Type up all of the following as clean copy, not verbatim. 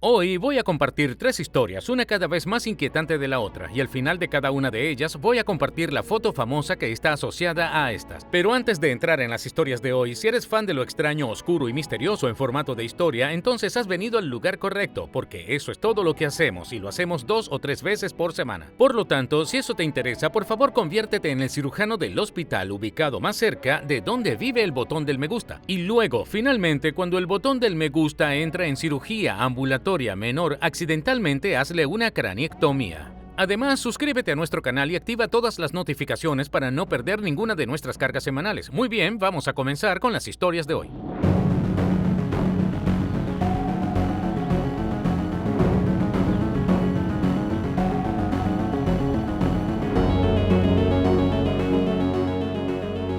Hoy voy a compartir 3 historias, una cada vez más inquietante de la otra, y al final de cada una de ellas voy a compartir la foto famosa que está asociada a estas. Pero antes de entrar en las historias de hoy, si eres fan de lo extraño, oscuro y misterioso en formato de historia, entonces has venido al lugar correcto, porque eso es todo lo que hacemos, y lo hacemos 2 o 3 veces por semana. Por lo tanto, si eso te interesa, por favor conviértete en el cirujano del hospital ubicado más cerca de donde vive el botón del me gusta. Y luego, finalmente, cuando el botón del me gusta entra en cirugía ambulatoria menor, accidentalmente hazle una craniectomía. Además, suscríbete a nuestro canal y activa todas las notificaciones para no perder ninguna de nuestras cargas semanales. Muy bien, vamos a comenzar con las historias de hoy.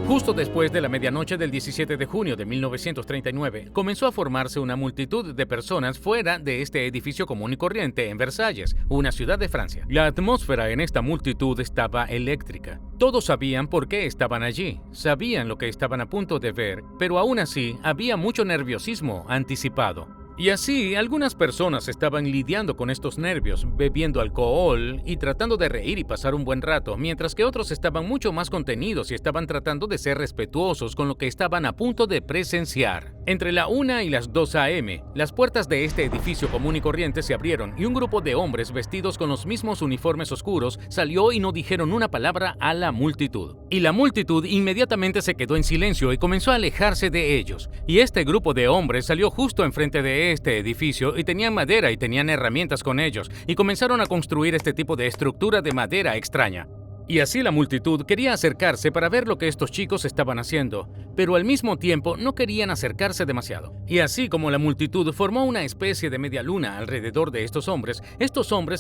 Justo después de la medianoche del 17 de junio de 1939, comenzó a formarse una multitud de personas fuera de este edificio común y corriente en Versalles, una ciudad de Francia. La atmósfera en esta multitud estaba eléctrica. Todos sabían por qué estaban allí, sabían lo que estaban a punto de ver, pero aún así había mucho nerviosismo anticipado. Y así, algunas personas estaban lidiando con estos nervios, bebiendo alcohol y tratando de reír y pasar un buen rato, mientras que otros estaban mucho más contenidos y estaban tratando de ser respetuosos con lo que estaban a punto de presenciar. Entre la 1 y las 2 a.m., las puertas de este edificio común y corriente se abrieron y un grupo de hombres vestidos con los mismos uniformes oscuros salió y no dijeron una palabra a la multitud. Y la multitud inmediatamente se quedó en silencio y comenzó a alejarse de ellos. Y este grupo de hombres salió justo enfrente de este edificio y tenían madera y tenían herramientas con ellos y comenzaron a construir este tipo de estructura de madera extraña. Y así la multitud quería acercarse para ver lo que estos chicos estaban haciendo, pero al mismo tiempo no querían acercarse demasiado. Y así como la multitud formó una especie de media luna alrededor de estos hombres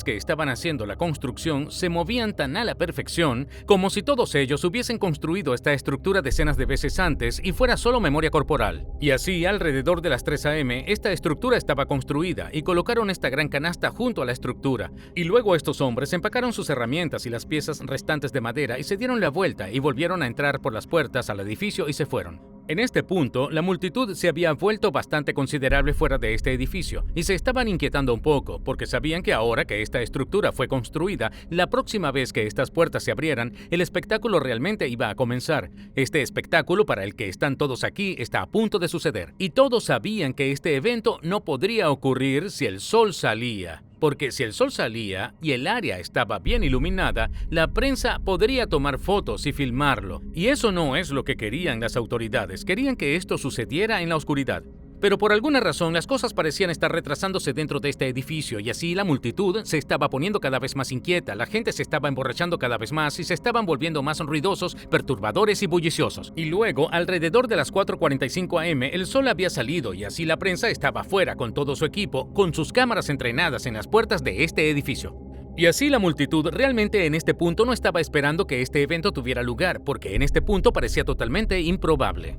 que estaban haciendo la construcción se movían tan a la perfección como si todos ellos hubiesen construido esta estructura decenas de veces antes y fuera solo memoria corporal. Y así, alrededor de las 3 a.m., esta estructura estaba construida y colocaron esta gran canasta junto a la estructura. Y luego estos hombres empacaron sus herramientas y las piezas restantes de madera y se dieron la vuelta y volvieron a entrar por las puertas al edificio y se fueron. En este punto, la multitud se había vuelto bastante considerable fuera de este edificio y se estaban inquietando un poco porque sabían que ahora que esta estructura fue construida, la próxima vez que estas puertas se abrieran, el espectáculo realmente iba a comenzar. Este espectáculo para el que están todos aquí está a punto de suceder y todos sabían que este evento no podría ocurrir si el sol salía. Porque si el sol salía y el área estaba bien iluminada, la prensa podría tomar fotos y filmarlo. Y eso no es lo que querían las autoridades, querían que esto sucediera en la oscuridad. Pero por alguna razón las cosas parecían estar retrasándose dentro de este edificio y así la multitud se estaba poniendo cada vez más inquieta, la gente se estaba emborrachando cada vez más y se estaban volviendo más ruidosos, perturbadores y bulliciosos. Y luego, alrededor de las 4:45 a.m., el sol había salido y así la prensa estaba afuera con todo su equipo, con sus cámaras entrenadas en las puertas de este edificio. Y así la multitud realmente en este punto no estaba esperando que este evento tuviera lugar, porque en este punto parecía totalmente improbable.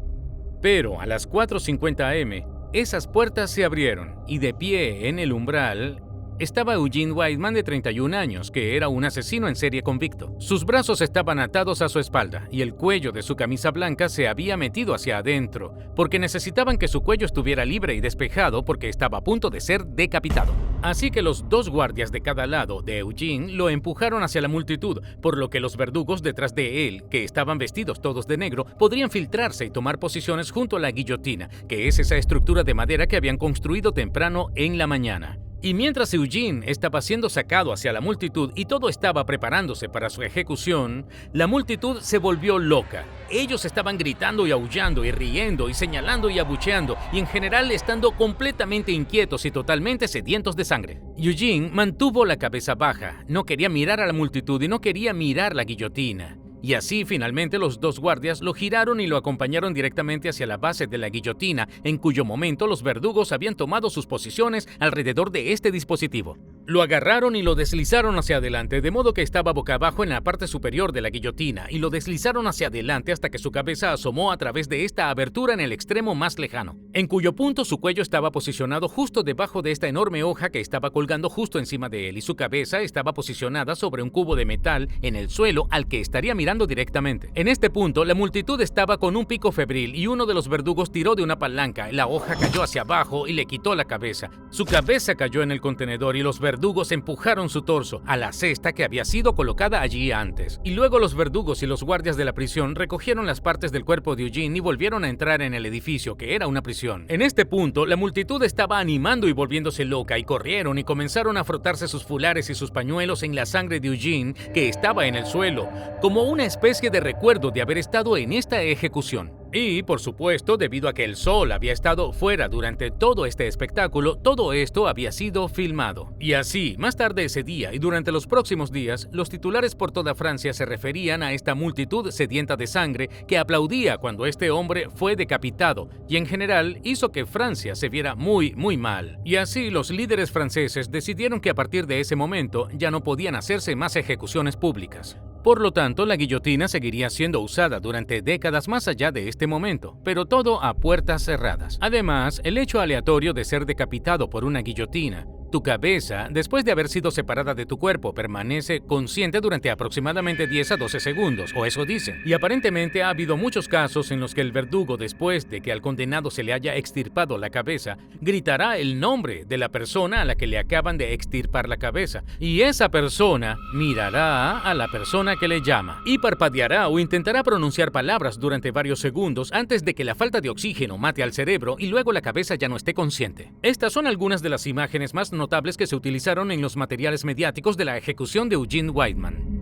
Pero a las 4:50 a.m., esas puertas se abrieron y de pie en el umbral estaba Eugene Weidman de 31 años, que era un asesino en serie convicto. Sus brazos estaban atados a su espalda y el cuello de su camisa blanca se había metido hacia adentro, porque necesitaban que su cuello estuviera libre y despejado porque estaba a punto de ser decapitado. Así que los 2 guardias de cada lado de Eugene lo empujaron hacia la multitud, por lo que los verdugos detrás de él, que estaban vestidos todos de negro, podrían filtrarse y tomar posiciones junto a la guillotina, que es esa estructura de madera que habían construido temprano en la mañana. Y mientras Eugene estaba siendo sacado hacia la multitud y todo estaba preparándose para su ejecución, la multitud se volvió loca. Ellos estaban gritando y aullando y riendo y señalando y abucheando y en general estando completamente inquietos y totalmente sedientos de sangre. Eugene mantuvo la cabeza baja, no quería mirar a la multitud y no quería mirar la guillotina. Y así finalmente los 2 guardias lo giraron y lo acompañaron directamente hacia la base de la guillotina, en cuyo momento los verdugos habían tomado sus posiciones alrededor de este dispositivo. Lo agarraron y lo deslizaron hacia adelante, de modo que estaba boca abajo en la parte superior de la guillotina, y lo deslizaron hacia adelante hasta que su cabeza asomó a través de esta abertura en el extremo más lejano, en cuyo punto su cuello estaba posicionado justo debajo de esta enorme hoja que estaba colgando justo encima de él, y su cabeza estaba posicionada sobre un cubo de metal en el suelo al que estaría mirando directamente. En este punto, la multitud estaba con un pico febril y uno de los verdugos tiró de una palanca, la hoja cayó hacia abajo y le quitó la cabeza. Su cabeza cayó en el contenedor y los verdugos empujaron su torso a la cesta que había sido colocada allí antes. Y luego los verdugos y los guardias de la prisión recogieron las partes del cuerpo de Eugene y volvieron a entrar en el edificio, que era una prisión. En este punto, la multitud estaba animando y volviéndose loca, y corrieron y comenzaron a frotarse sus fulares y sus pañuelos en la sangre de Eugene, que estaba en el suelo, como una especie de recuerdo de haber estado en esta ejecución. Y, por supuesto, debido a que el sol había estado fuera durante todo este espectáculo, todo esto había sido filmado. Y así, más tarde ese día y durante los próximos días, los titulares por toda Francia se referían a esta multitud sedienta de sangre que aplaudía cuando este hombre fue decapitado, y en general hizo que Francia se viera muy mal. Y así los líderes franceses decidieron que a partir de ese momento ya no podían hacerse más ejecuciones públicas. Por lo tanto, la guillotina seguiría siendo usada durante décadas más allá de este momento, pero todo a puertas cerradas. Además, el hecho aleatorio de ser decapitado por una guillotina, tu cabeza, después de haber sido separada de tu cuerpo, permanece consciente durante aproximadamente 10 a 12 segundos, o eso dicen. Y aparentemente ha habido muchos casos en los que el verdugo, después de que al condenado se le haya extirpado la cabeza, gritará el nombre de la persona a la que le acaban de extirpar la cabeza, y esa persona mirará a la persona que le llama, y parpadeará o intentará pronunciar palabras durante varios segundos antes de que la falta de oxígeno mate al cerebro y luego la cabeza ya no esté consciente. Estas son algunas de las imágenes más notables que se utilizaron en los materiales mediáticos de la ejecución de Eugene Weidman.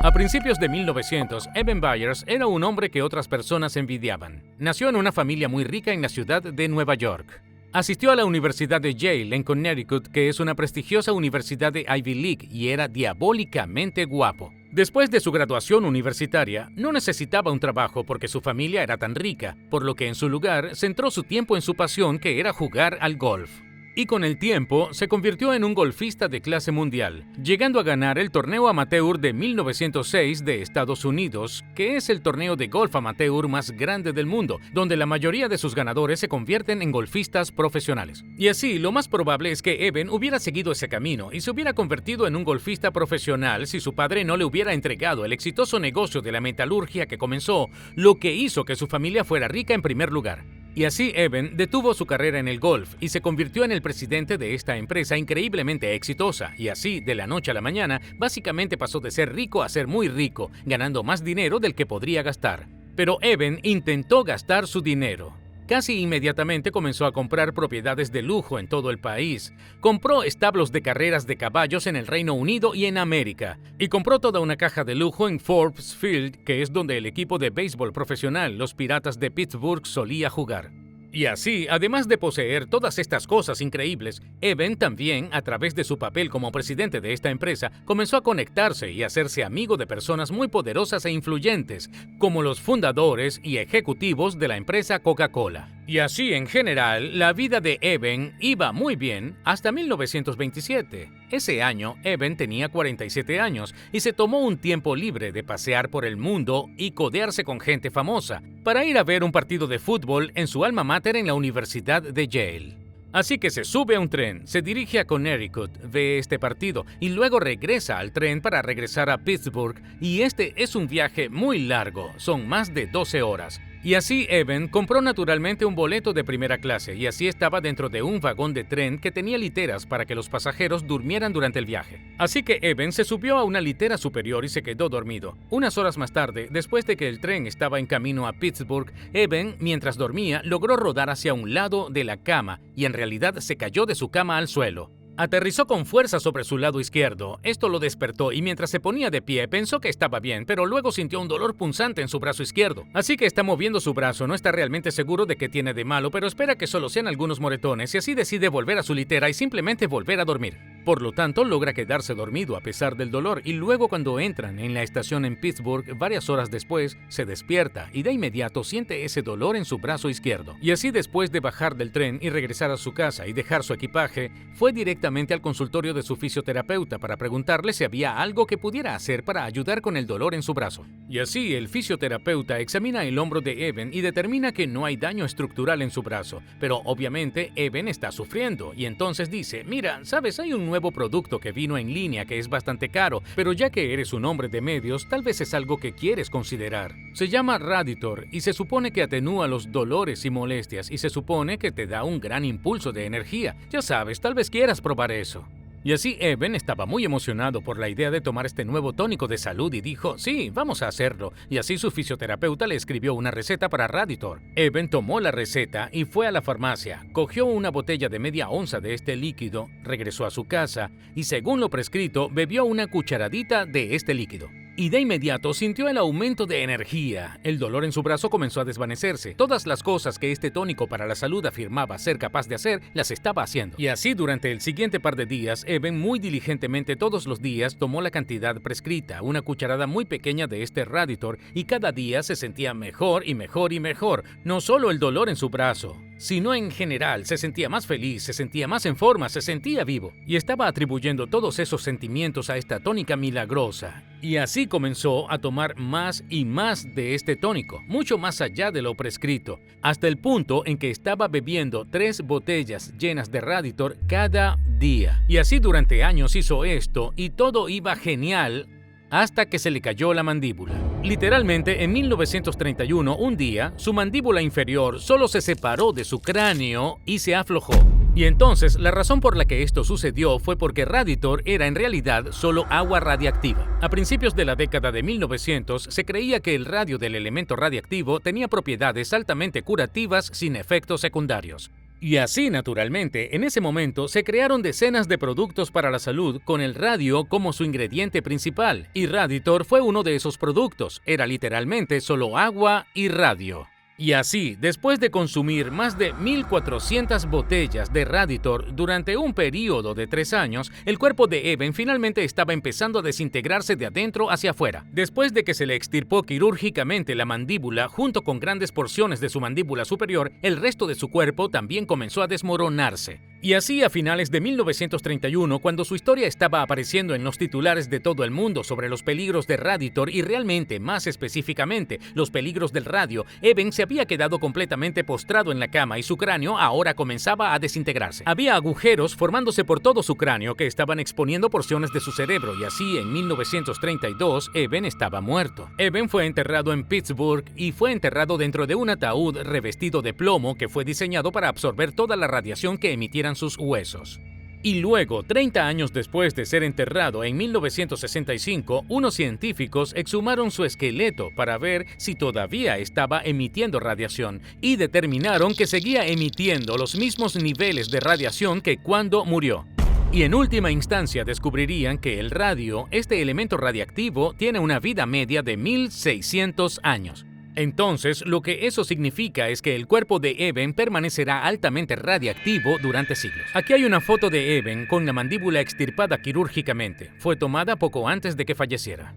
A principios de 1900, Eben Byers era un hombre que otras personas envidiaban. Nació en una familia muy rica en la ciudad de Nueva York. Asistió a la Universidad de Yale en Connecticut, que es una prestigiosa universidad de Ivy League, y era diabólicamente guapo. Después de su graduación universitaria, no necesitaba un trabajo porque su familia era tan rica, por lo que en su lugar centró su tiempo en su pasión, que era jugar al golf. Y con el tiempo se convirtió en un golfista de clase mundial, llegando a ganar el torneo amateur de 1906 de Estados Unidos, que es el torneo de golf amateur más grande del mundo, donde la mayoría de sus ganadores se convierten en golfistas profesionales. Y así, lo más probable es que Eben hubiera seguido ese camino y se hubiera convertido en un golfista profesional si su padre no le hubiera entregado el exitoso negocio de la metalurgia que comenzó, lo que hizo que su familia fuera rica en primer lugar. Y así Eben detuvo su carrera en el golf y se convirtió en el presidente de esta empresa increíblemente exitosa, y así, de la noche a la mañana, básicamente pasó de ser rico a ser muy rico, ganando más dinero del que podría gastar. Pero Eben intentó gastar su dinero. Casi inmediatamente comenzó a comprar propiedades de lujo en todo el país. Compró establos de carreras de caballos en el Reino Unido y en América. Y compró toda una caja de lujo en Forbes Field, que es donde el equipo de béisbol profesional, los Piratas de Pittsburgh, solía jugar. Y así, además de poseer todas estas cosas increíbles, Eben también, a través de su papel como presidente de esta empresa, comenzó a conectarse y hacerse amigo de personas muy poderosas e influyentes, como los fundadores y ejecutivos de la empresa Coca-Cola. Y así, en general, la vida de Eben iba muy bien hasta 1927. Ese año, Eben tenía 47 años y se tomó un tiempo libre de pasear por el mundo y codearse con gente famosa para ir a ver un partido de fútbol en su alma mater en la Universidad de Yale. Así que se sube a un tren, se dirige a Connecticut, ve este partido y luego regresa al tren para regresar a Pittsburgh, y este es un viaje muy largo, son más de 12 horas. Y así Eben compró naturalmente un boleto de primera clase y así estaba dentro de un vagón de tren que tenía literas para que los pasajeros durmieran durante el viaje. Así que Eben se subió a una litera superior y se quedó dormido. Unas horas más tarde, después de que el tren estaba en camino a Pittsburgh, Eben, mientras dormía, logró rodar hacia un lado de la cama y en realidad se cayó de su cama al suelo. Aterrizó con fuerza sobre su lado izquierdo. Esto lo despertó y mientras se ponía de pie pensó que estaba bien, pero luego sintió un dolor punzante en su brazo izquierdo. Así que está moviendo su brazo, no está realmente seguro de qué tiene de malo, pero espera que solo sean algunos moretones y así decide volver a su litera y simplemente volver a dormir. Por lo tanto, logra quedarse dormido a pesar del dolor y luego cuando entran en la estación en Pittsburgh varias horas después, se despierta y de inmediato siente ese dolor en su brazo izquierdo. Y así después de bajar del tren y regresar a su casa y dejar su equipaje, fue directamente al consultorio de su fisioterapeuta para preguntarle si había algo que pudiera hacer para ayudar con el dolor en su brazo. Y así el fisioterapeuta examina el hombro de Eben y determina que no hay daño estructural en su brazo, pero obviamente Eben está sufriendo y entonces dice: mira, sabes, hay un nuevo producto que vino en línea que es bastante caro, pero ya que eres un hombre de medios, tal vez es algo que quieres considerar. Se llama Raditor y se supone que atenúa los dolores y molestias y se supone que te da un gran impulso de energía. Ya sabes, tal vez quieras probar eso. Y así Eben estaba muy emocionado por la idea de tomar este nuevo tónico de salud y dijo: sí, vamos a hacerlo. Y así su fisioterapeuta le escribió una receta para Raditor. Eben tomó la receta y fue a la farmacia, cogió una botella de media onza de este líquido, regresó a su casa y según lo prescrito bebió una cucharadita de este líquido. Y de inmediato sintió el aumento de energía. El dolor en su brazo comenzó a desvanecerse. Todas las cosas que este tónico para la salud afirmaba ser capaz de hacer, las estaba haciendo. Y así durante el siguiente par de días, Eben muy diligentemente todos los días tomó la cantidad prescrita, una cucharada muy pequeña de este Raditor, y cada día se sentía mejor y mejor y mejor. No solo el dolor en su brazo, sino en general se sentía más feliz, se sentía más en forma, se sentía vivo. Y estaba atribuyendo todos esos sentimientos a esta tónica milagrosa. Y así comenzó a tomar más y más de este tónico, mucho más allá de lo prescrito, hasta el punto en que estaba bebiendo 3 botellas llenas de Raditor cada día. Y así durante años hizo esto y todo iba genial hasta que se le cayó la mandíbula. Literalmente, en 1931, un día, su mandíbula inferior solo se separó de su cráneo y se aflojó. Y entonces, la razón por la que esto sucedió fue porque Raditor era en realidad solo agua radiactiva. A principios de la década de 1900, se creía que el radio del elemento radiactivo tenía propiedades altamente curativas sin efectos secundarios. Y así, naturalmente, en ese momento se crearon decenas de productos para la salud con el radio como su ingrediente principal, y Raditor fue uno de esos productos. Era literalmente solo agua y radio. Y así, después de consumir más de 1.400 botellas de Raditor durante un periodo de 3 años, el cuerpo de Eben finalmente estaba empezando a desintegrarse de adentro hacia afuera. Después de que se le extirpó quirúrgicamente la mandíbula junto con grandes porciones de su mandíbula superior, el resto de su cuerpo también comenzó a desmoronarse. Y así, a finales de 1931, cuando su historia estaba apareciendo en los titulares de todo el mundo sobre los peligros de Raditor y realmente, más específicamente, los peligros del radio, Eben se había quedado completamente postrado en la cama y su cráneo ahora comenzaba a desintegrarse. Había agujeros formándose por todo su cráneo que estaban exponiendo porciones de su cerebro y así en 1932 Eben estaba muerto. Eben fue enterrado en Pittsburgh y fue enterrado dentro de un ataúd revestido de plomo que fue diseñado para absorber toda la radiación que emitieran sus huesos. Y luego, 30 años después de ser enterrado en 1965, unos científicos exhumaron su esqueleto para ver si todavía estaba emitiendo radiación y determinaron que seguía emitiendo los mismos niveles de radiación que cuando murió. Y en última instancia descubrirían que el radio, este elemento radiactivo, tiene una vida media de 1.600 años. Entonces, lo que eso significa es que el cuerpo de Eben permanecerá altamente radiactivo durante siglos. Aquí hay una foto de Eben con la mandíbula extirpada quirúrgicamente. Fue tomada poco antes de que falleciera.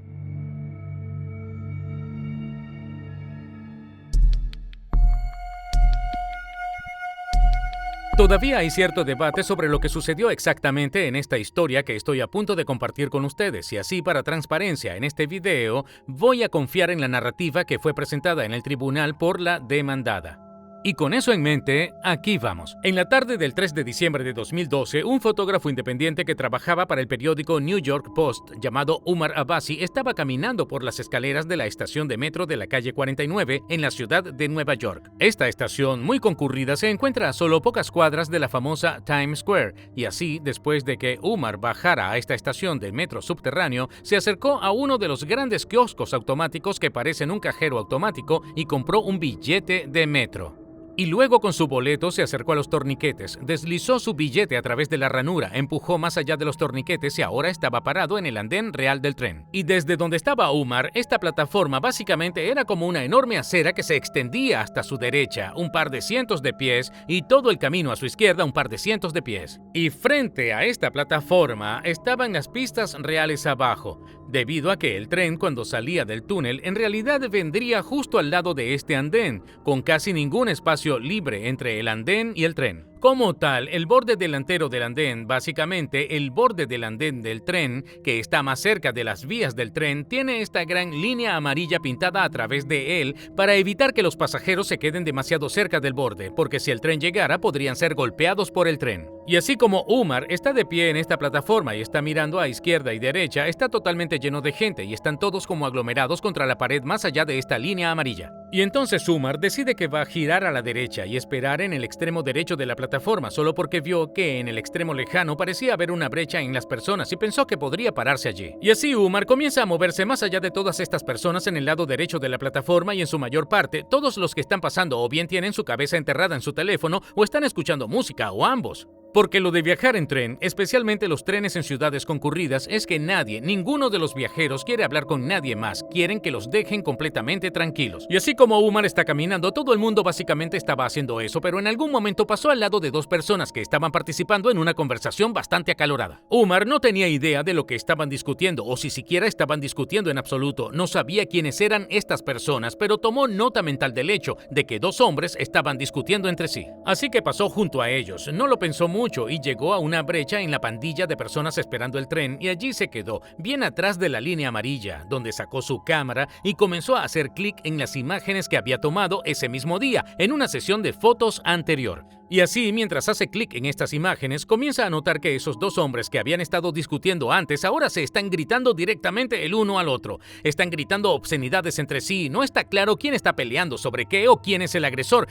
Todavía hay cierto debate sobre lo que sucedió exactamente en esta historia que estoy a punto de compartir con ustedes, y así para transparencia en este video voy a confiar en la narrativa que fue presentada en el tribunal por la demandada. Y con eso en mente, aquí vamos. En la tarde del 3 de diciembre de 2012, un fotógrafo independiente que trabajaba para el periódico New York Post, llamado Umar Abbasi, estaba caminando por las escaleras de la estación de metro de la calle 49 en la ciudad de Nueva York. Esta estación, muy concurrida, se encuentra a solo pocas cuadras de la famosa Times Square, y así, después de que Umar bajara a esta estación de metro subterráneo, se acercó a uno de los grandes kioscos automáticos que parecen un cajero automático y compró un billete de metro. y luego con su boleto se acercó a los torniquetes, deslizó su billete a través de la ranura, empujó más allá de los torniquetes y ahora estaba parado en el andén real del tren. Y desde donde estaba Umar, esta plataforma básicamente era como una enorme acera que se extendía hasta su derecha, un par de cientos de pies, y todo el camino a su izquierda un par de cientos de pies. Y frente a esta plataforma estaban las pistas reales abajo, debido a que el tren cuando salía del túnel en realidad vendría justo al lado de este andén, con casi ningún espacio libre entre el andén y el tren. Como tal, el borde delantero del andén, básicamente el borde del andén del tren, que está más cerca de las vías del tren, tiene esta gran línea amarilla pintada a través de él para evitar que los pasajeros se queden demasiado cerca del borde, porque si el tren llegara podrían ser golpeados por el tren. Y así como Umar está de pie en esta plataforma y está mirando a izquierda y derecha, está totalmente lleno de gente y están todos como aglomerados contra la pared más allá de esta línea amarilla. Y entonces Umar decide que va a girar a la derecha y esperar en el extremo derecho de la plataforma, solo porque vio que en el extremo lejano parecía haber una brecha en las personas y pensó que podría pararse allí. Y así Umar comienza a moverse más allá de todas estas personas en el lado derecho de la plataforma y en su mayor parte, todos los que están pasando o bien tienen su cabeza enterrada en su teléfono o están escuchando música o ambos. Porque lo de viajar en tren, especialmente los trenes en ciudades concurridas, es que ninguno de los viajeros quiere hablar con nadie más, quieren que los dejen completamente tranquilos. Y así como Umar está caminando, todo el mundo básicamente estaba haciendo eso, pero en algún momento pasó al lado de dos personas que estaban participando en una conversación bastante acalorada. Umar no tenía idea de lo que estaban discutiendo, o si siquiera estaban discutiendo en absoluto, no sabía quiénes eran estas personas, pero tomó nota mental del hecho de que dos hombres estaban discutiendo entre sí. Así que pasó junto a ellos, no lo pensó mucho y llegó a una brecha en la pandilla de personas esperando el tren y allí se quedó, bien atrás de la línea amarilla, donde sacó su cámara y comenzó a hacer clic en las imágenes que había tomado ese mismo día en una sesión de fotos anterior. Y así, mientras hace clic en estas imágenes, comienza a notar que esos dos hombres que habían estado discutiendo antes ahora se están gritando directamente el uno al otro. Están gritando obscenidades entre sí, no está claro quién está peleando sobre qué o quién es el agresor,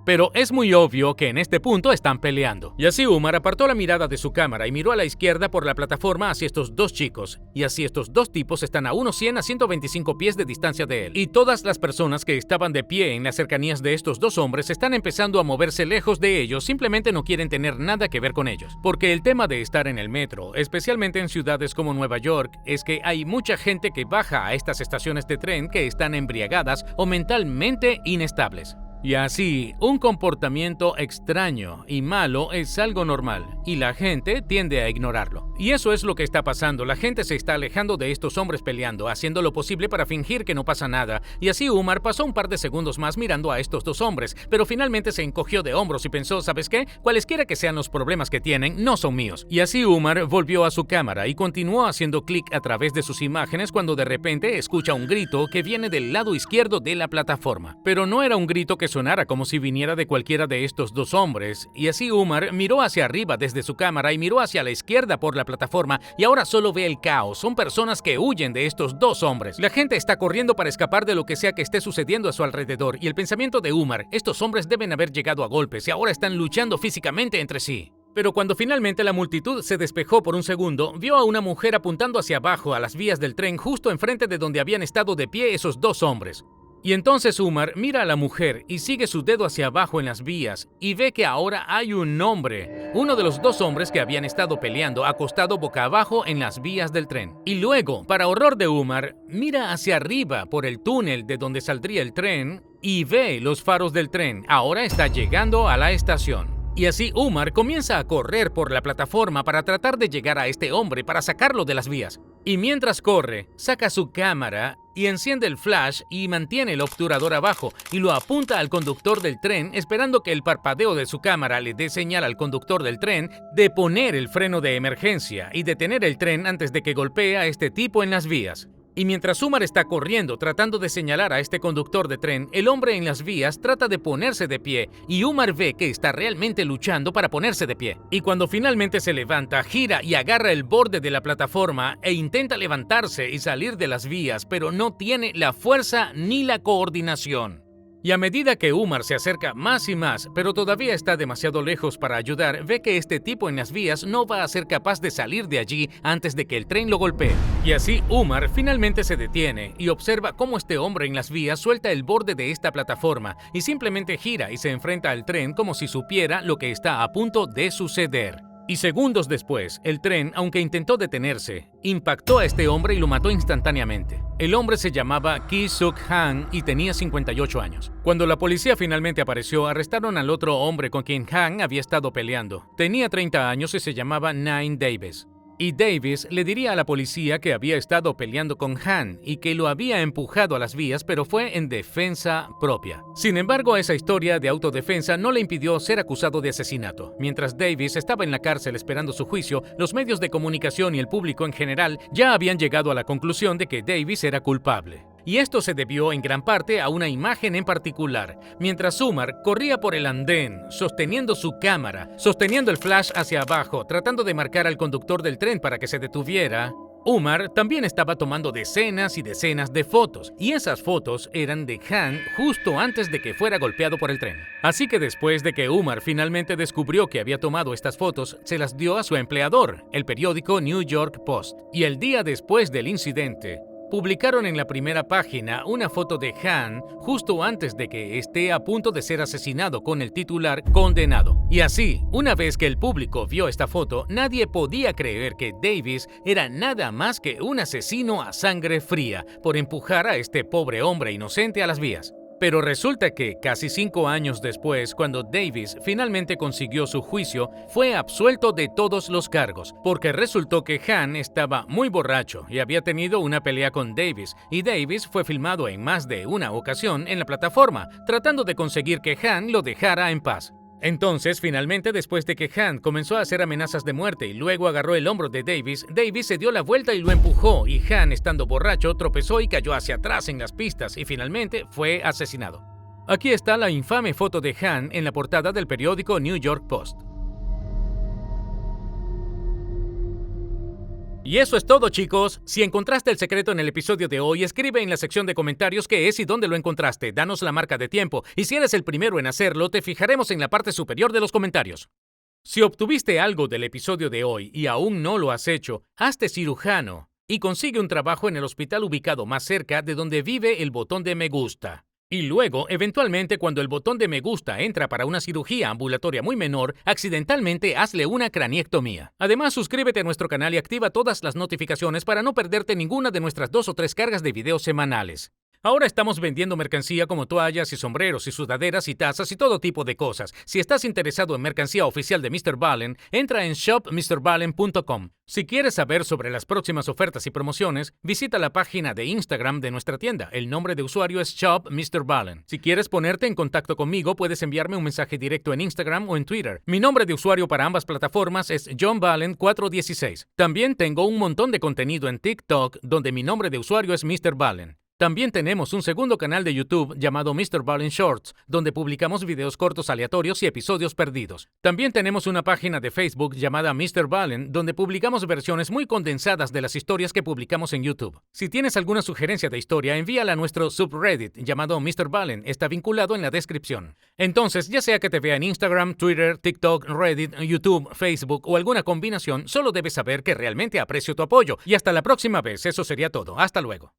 pero es muy obvio que en este punto están peleando. Y así Umar apartó la mirada de su cámara y miró a la izquierda por la plataforma hacia estos dos chicos. Y así estos dos tipos están a unos 100 a 125 pies de distancia de él. Y todas las personas que estaban de pie en las cercanías de estos dos hombres están empezando a moverse lejos de ellos, simplemente no quieren tener nada que ver con ellos. Porque el tema de estar en el metro, especialmente en ciudades como Nueva York, es que hay mucha gente que baja a estas estaciones de tren que están embriagadas o mentalmente inestables. Y así, un comportamiento extraño y malo es algo normal, y la gente tiende a ignorarlo. Y eso es lo que está pasando, la gente se está alejando de estos hombres peleando, haciendo lo posible para fingir que no pasa nada, y así Umar pasó un par de segundos más mirando a estos dos hombres, pero finalmente se encogió de hombros y pensó, ¿sabes qué? Cualesquiera que sean los problemas que tienen, no son míos. Y así Umar volvió a su cámara y continuó haciendo clic a través de sus imágenes cuando de repente escucha un grito que viene del lado izquierdo de la plataforma. Pero no era un grito que sonara como si viniera de cualquiera de estos dos hombres, y así Umar miró hacia arriba desde su cámara y miró hacia la izquierda por la plataforma y ahora solo ve el caos. Son personas que huyen de estos dos hombres. La gente está corriendo para escapar de lo que sea que esté sucediendo a su alrededor y el pensamiento de Umar, estos hombres deben haber llegado a golpes y ahora están luchando físicamente entre sí. Pero cuando finalmente la multitud se despejó por un segundo, vio a una mujer apuntando hacia abajo a las vías del tren justo enfrente de donde habían estado de pie esos dos hombres. Y entonces Umar mira a la mujer y sigue su dedo hacia abajo en las vías y ve que ahora hay un hombre, uno de los dos hombres que habían estado peleando, acostado boca abajo en las vías del tren. Y luego, para horror de Umar, mira hacia arriba por el túnel de donde saldría el tren y ve los faros del tren. Ahora está llegando a la estación. Y así Umar comienza a correr por la plataforma para tratar de llegar a este hombre para sacarlo de las vías. Y mientras corre, saca su cámara y enciende el flash y mantiene el obturador abajo y lo apunta al conductor del tren esperando que el parpadeo de su cámara le dé señal al conductor del tren de poner el freno de emergencia y detener el tren antes de que golpee a este tipo en las vías. Y mientras Umar está corriendo tratando de señalar a este conductor de tren, el hombre en las vías trata de ponerse de pie y Umar ve que está realmente luchando para ponerse de pie. Y cuando finalmente se levanta, gira y agarra el borde de la plataforma e intenta levantarse y salir de las vías, pero no tiene la fuerza ni la coordinación. Y a medida que Umar se acerca más y más, pero todavía está demasiado lejos para ayudar, ve que este tipo en las vías no va a ser capaz de salir de allí antes de que el tren lo golpee. Y así Umar finalmente se detiene y observa cómo este hombre en las vías suelta el borde de esta plataforma y simplemente gira y se enfrenta al tren como si supiera lo que está a punto de suceder. Y segundos después, el tren, aunque intentó detenerse, impactó a este hombre y lo mató instantáneamente. El hombre se llamaba Ki-Suk Han y tenía 58 años. Cuando la policía finalmente apareció, arrestaron al otro hombre con quien Han había estado peleando. Tenía 30 años y se llamaba Nine Davis. Y Davis le diría a la policía que había estado peleando con Han y que lo había empujado a las vías, pero fue en defensa propia. Sin embargo, esa historia de autodefensa no le impidió ser acusado de asesinato. Mientras Davis estaba en la cárcel esperando su juicio, los medios de comunicación y el público en general ya habían llegado a la conclusión de que Davis era culpable. Y esto se debió en gran parte a una imagen en particular. Mientras Umar corría por el andén, sosteniendo su cámara, sosteniendo el flash hacia abajo, tratando de marcar al conductor del tren para que se detuviera, Umar también estaba tomando decenas y decenas de fotos, y esas fotos eran de Han justo antes de que fuera golpeado por el tren. Así que después de que Umar finalmente descubrió que había tomado estas fotos, se las dio a su empleador, el periódico New York Post. Y el día después del incidente, publicaron en la primera página una foto de Han justo antes de que esté a punto de ser asesinado con el titular "Condenado". Y así, una vez que el público vio esta foto, nadie podía creer que Davis era nada más que un asesino a sangre fría por empujar a este pobre hombre inocente a las vías. Pero resulta que, casi 5 años después, cuando Davis finalmente consiguió su juicio, fue absuelto de todos los cargos, porque resultó que Han estaba muy borracho y había tenido una pelea con Davis, y Davis fue filmado en más de una ocasión en la plataforma, tratando de conseguir que Han lo dejara en paz. Entonces, finalmente, después de que Han comenzó a hacer amenazas de muerte y luego agarró el hombro de Davis, Davis se dio la vuelta y lo empujó, y Han, estando borracho, tropezó y cayó hacia atrás en las pistas y finalmente fue asesinado. Aquí está la infame foto de Han en la portada del periódico New York Post. Y eso es todo, chicos. Si encontraste el secreto en el episodio de hoy, escribe en la sección de comentarios qué es y dónde lo encontraste. Danos la marca de tiempo. Y si eres el primero en hacerlo, te fijaremos en la parte superior de los comentarios. Si obtuviste algo del episodio de hoy y aún no lo has hecho, hazte cirujano y consigue un trabajo en el hospital ubicado más cerca de donde vive el botón de me gusta. Y luego, eventualmente, cuando el botón de me gusta entra para una cirugía ambulatoria muy menor, accidentalmente hazle una craniectomía. Además, suscríbete a nuestro canal y activa todas las notificaciones para no perderte ninguna de nuestras 2 o 3 cargas de videos semanales. Ahora estamos vendiendo mercancía como toallas y sombreros y sudaderas y tazas y todo tipo de cosas. Si estás interesado en mercancía oficial de Mr. Ballen, entra en shopmrballen.com. Si quieres saber sobre las próximas ofertas y promociones, visita la página de Instagram de nuestra tienda. El nombre de usuario es shopmrballen. Si quieres ponerte en contacto conmigo, puedes enviarme un mensaje directo en Instagram o en Twitter. Mi nombre de usuario para ambas plataformas es JohnBallen416. También tengo un montón de contenido en TikTok, donde mi nombre de usuario es Mr. Ballen. También tenemos un segundo canal de YouTube llamado Mr. Ballen Shorts, donde publicamos videos cortos aleatorios y episodios perdidos. También tenemos una página de Facebook llamada Mr. Ballen, donde publicamos versiones muy condensadas de las historias que publicamos en YouTube. Si tienes alguna sugerencia de historia, envíala a nuestro subreddit llamado Mr. Ballen, está vinculado en la descripción. Entonces, ya sea que te vea en Instagram, Twitter, TikTok, Reddit, YouTube, Facebook o alguna combinación, solo debes saber que realmente aprecio tu apoyo. Y hasta la próxima vez, eso sería todo. Hasta luego.